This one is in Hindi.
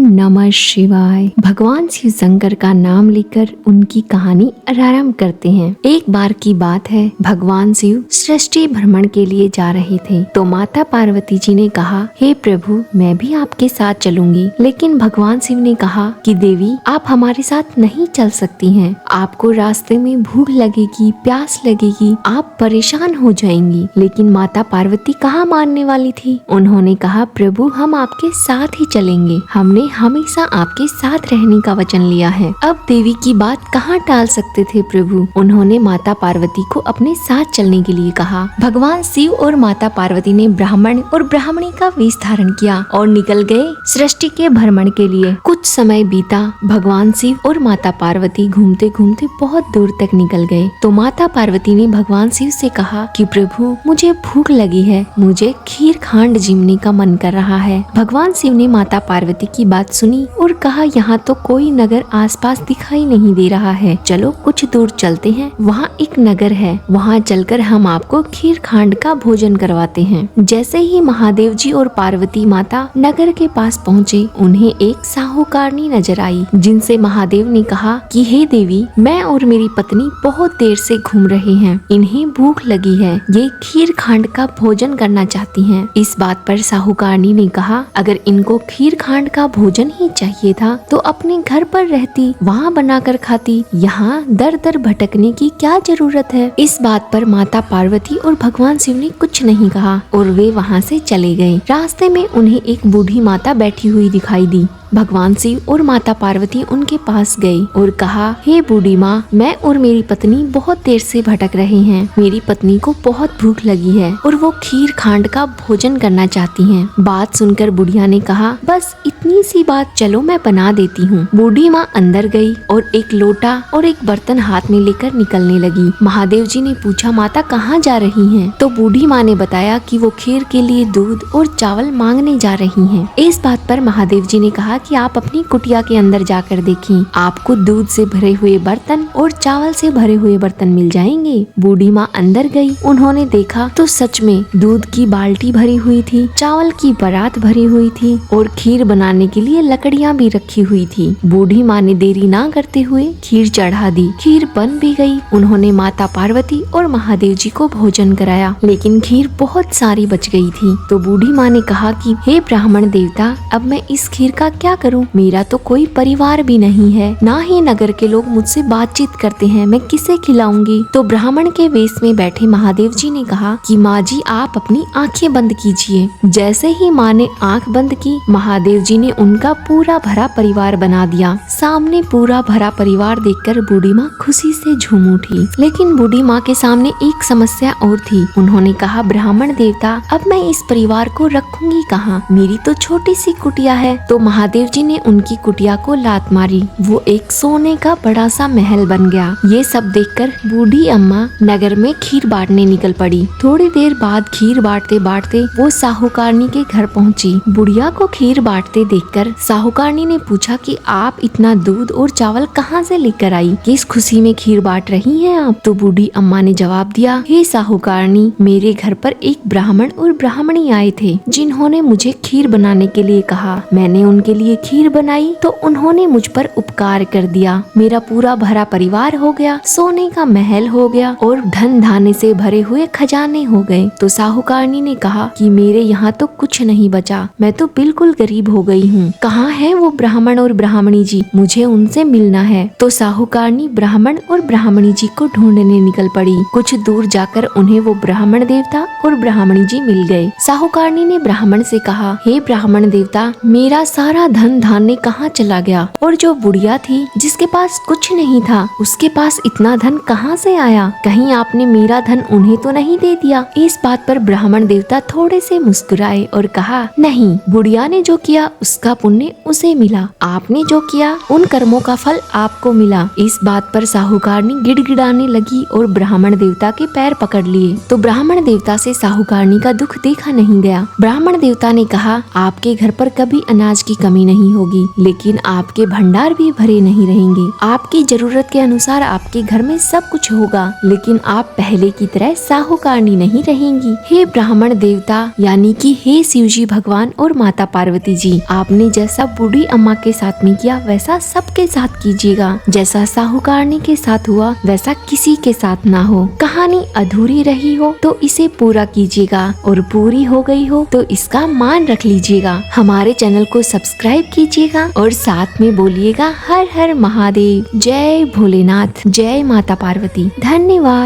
नमः शिवाय। भगवान शिव शंकर का नाम लेकर उनकी कहानी आरंभ करते हैं। एक बार की बात है, भगवान शिव सृष्टि भ्रमण के लिए जा रहे थे तो माता पार्वती जी ने कहा, हे प्रभु मैं भी आपके साथ चलूंगी। लेकिन भगवान शिव ने कहा कि देवी आप हमारे साथ नहीं चल सकती हैं। आपको रास्ते में भूख लगेगी, प्यास लगेगी, आप परेशान हो जाएंगी। लेकिन माता पार्वती कहाँ मानने वाली थी। उन्होंने कहा, प्रभु हम आपके साथ ही चलेंगे, हमने हमेशा आपके साथ रहने का वचन लिया है। अब देवी की बात कहाँ टाल सकते थे प्रभु। उन्होंने माता पार्वती को अपने साथ चलने के लिए कहा। भगवान शिव और माता पार्वती ने ब्राह्मण और ब्राह्मणी का वेश धारण किया और निकल गए सृष्टि के भ्रमण के लिए। कुछ समय बीता, भगवान शिव और माता पार्वती घूमते घूमते बहुत दूर तक निकल गए। तो माता पार्वती ने भगवान शिव से कहा कि प्रभु मुझे भूख लगी है, मुझे खीर खांड जीमने का मन कर रहा है। भगवान शिव ने माता पार्वती की बात सुनी और कहा, यहाँ तो कोई नगर आसपास दिखाई नहीं दे रहा है, चलो कुछ दूर चलते हैं, वहाँ एक नगर है, वहाँ चलकर हम आपको खीर खांड का भोजन करवाते हैं। जैसे ही महादेव जी और पार्वती माता नगर के पास पहुँचे, उन्हें एक साहूकारनी नजर आई, जिनसे महादेव ने कहा कि हे देवी मैं और मेरी पत्नी बहुत देर से घूम रहे हैं, इन्हें भूख लगी है, ये खीर खांड का भोजन करना चाहती हैं। इस बात पर साहूकारनी ने कहा, अगर इनको खीर खांड का भोजन ही चाहिए था तो अपने घर पर रहती, वहाँ बनाकर खाती, यहाँ दर दर भटकने की क्या जरूरत है। इस बात पर माता पार्वती और भगवान शिव ने कुछ नहीं कहा और वे वहाँ से चले गए। रास्ते में उन्हें एक बूढ़ी माता बैठी हुई दिखाई दी। भगवान शिव और माता पार्वती उनके पास गए और कहा, हे बूढ़ी माँ, मैं और मेरी पत्नी बहुत देर से भटक रहे हैं, मेरी पत्नी को बहुत भूख लगी है और वो खीर खांड का भोजन करना चाहती हैं। बात सुनकर बुढ़िया ने कहा, बस इतनी सी बात, चलो मैं बना देती हूँ। बूढ़ी माँ अंदर गई और एक लोटा और एक बर्तन हाथ में लेकर निकलने लगी। महादेव जी ने पूछा, माता कहाँ जा रही हैं? तो बूढ़ी माँ ने बताया कि वो खीर के लिए दूध और चावल मांगने जा रही हैं। इस बात पर महादेव जी ने कहा कि आप अपनी कुटिया के अंदर जाकर देखें, आपको दूध से भरे हुए बर्तन और चावल से भरे हुए बर्तन मिल जाएंगे। बूढ़ी माँ अंदर गई, उन्होंने देखा तो सच में दूध की बाल्टी भरी हुई थी, चावल की परात भरी हुई थी और खीर बनाने के लिए लकड़ियाँ भी रखी हुई थी। बूढ़ी माँ ने देरी ना करते हुए खीर चढ़ा दी। खीर बन भी गई। उन्होंने माता पार्वती और महादेव जी को भोजन कराया, लेकिन खीर बहुत सारी बच गई थी। तो बूढ़ी माँ ने कहा कि हे ब्राह्मण देवता, अब मैं इस खीर का क्या करूं? मेरा तो कोई परिवार भी नहीं है, ना ही नगर के लोग मुझसे बातचीत करते हैं, मैं किसे खिलाऊंगी? तो ब्राह्मण के वेश में बैठे महादेव जी ने कहा कि माँ जी आप अपनी आंखें बंद कीजिए। जैसे ही माँ ने आंख बंद की, महादेव जी ने उनका पूरा भरा परिवार बना दिया। सामने पूरा भरा परिवार देखकर बूढ़ी माँ खुशी से झूम उठी। लेकिन बूढ़ी माँ के सामने एक समस्या और थी। उन्होंने कहा, ब्राह्मण देवता अब मैं इस परिवार को रखूंगी कहाँ? मेरी तो छोटी सी कुटिया है। तो महादेव जी ने उनकी कुटिया को लात मारी, वो एक सोने का बड़ा सा महल बन गया। ये सब देखकर बूढ़ी अम्मा नगर में खीर बांटने निकल पड़ी। थोड़ी देर बाद खीर बांटते बांटते वो साहूकारनी के घर पहुंची। बुढ़िया को खीर बांटते देखकर साहूकारनी ने पूछा कि आप इतना दूध और चावल कहाँ से लेकर आई? किस खुशी में खीर बांट रही हैं आप? तो बूढ़ी अम्मा ने जवाब दिया, हे साहूकारनी, मेरे घर पर एक ब्राह्मण और ब्राह्मणी आए थे, जिन्होंने मुझे खीर बनाने के लिए कहा। मैंने उनके लिए खीर बनाई तो उन्होंने मुझ पर उपकार कर दिया। मेरा पूरा भरा परिवार हो गया, सोने का महल हो गया और धन धान्य से भरे हुए खजाने हो गए। तो साहूकारनी ने कहा कि मेरे यहाँ तो कुछ नहीं बचा, मैं तो बिल्कुल गरीब हो गई हूँ। कहाँ है वो ब्राह्मण और ब्राह्मणी जी? मुझे उनसे मिलना है। तो साहूकारनी ब्राह्मण और ब्राह्मणी जी को ढूंढने निकल पड़ी। कुछ दूर जाकर उन्हें वो ब्राह्मण देवता और ब्राह्मणी जी मिल गए। साहूकारनी ने ब्राह्मण से कहा, हे ब्राह्मण देवता, मेरा सारा धन धान्य कहाँ चला गया? और जो बुढ़िया थी जिसके पास कुछ नहीं था, उसके पास इतना धन कहाँ से आया? कहीं आपने मेरा धन उन्हें तो नहीं दे दिया? इस बात पर ब्राह्मण देवता थोड़े से मुस्कुराए और कहा, नहीं, बुढ़िया ने जो किया उसका पुण्य उसे मिला, आपने जो किया उन कर्मों का फल आपको मिला। इस बात पर साहूकारनी गिड़गिड़ाने लगी और ब्राह्मण देवता के पैर पकड़ लिए। तो ब्राह्मण देवता से साहूकारनी का दुख देखा नहीं गया। ब्राह्मण देवता ने कहा, आपके घर पर कभी अनाज की कमी नहीं होगी, लेकिन आपके भंडार भी भरे नहीं रहेंगे। आपकी जरूरत के अनुसार आपके घर में सब कुछ होगा, लेकिन आप पहले की तरह साहूकारनी नहीं रहेंगी। हे ब्राह्मण देवता यानी कि हे शिवजी भगवान और माता पार्वती जी, आपने जैसा बूढ़ी अम्मा के साथ में किया वैसा सबके साथ कीजिएगा। जैसा साहूकारनी के साथ हुआ वैसा किसी के साथ ना हो। कहानी अधूरी रही हो तो इसे पूरा कीजिएगा और पूरी हो गई हो तो इसका मान रख लीजिएगा। हमारे चैनल को सब्सक्राइब कीजिएगा और साथ में बोलिएगा हर हर महादेव, जय भोलेनाथ, जय माता पार्वती। धन्यवाद।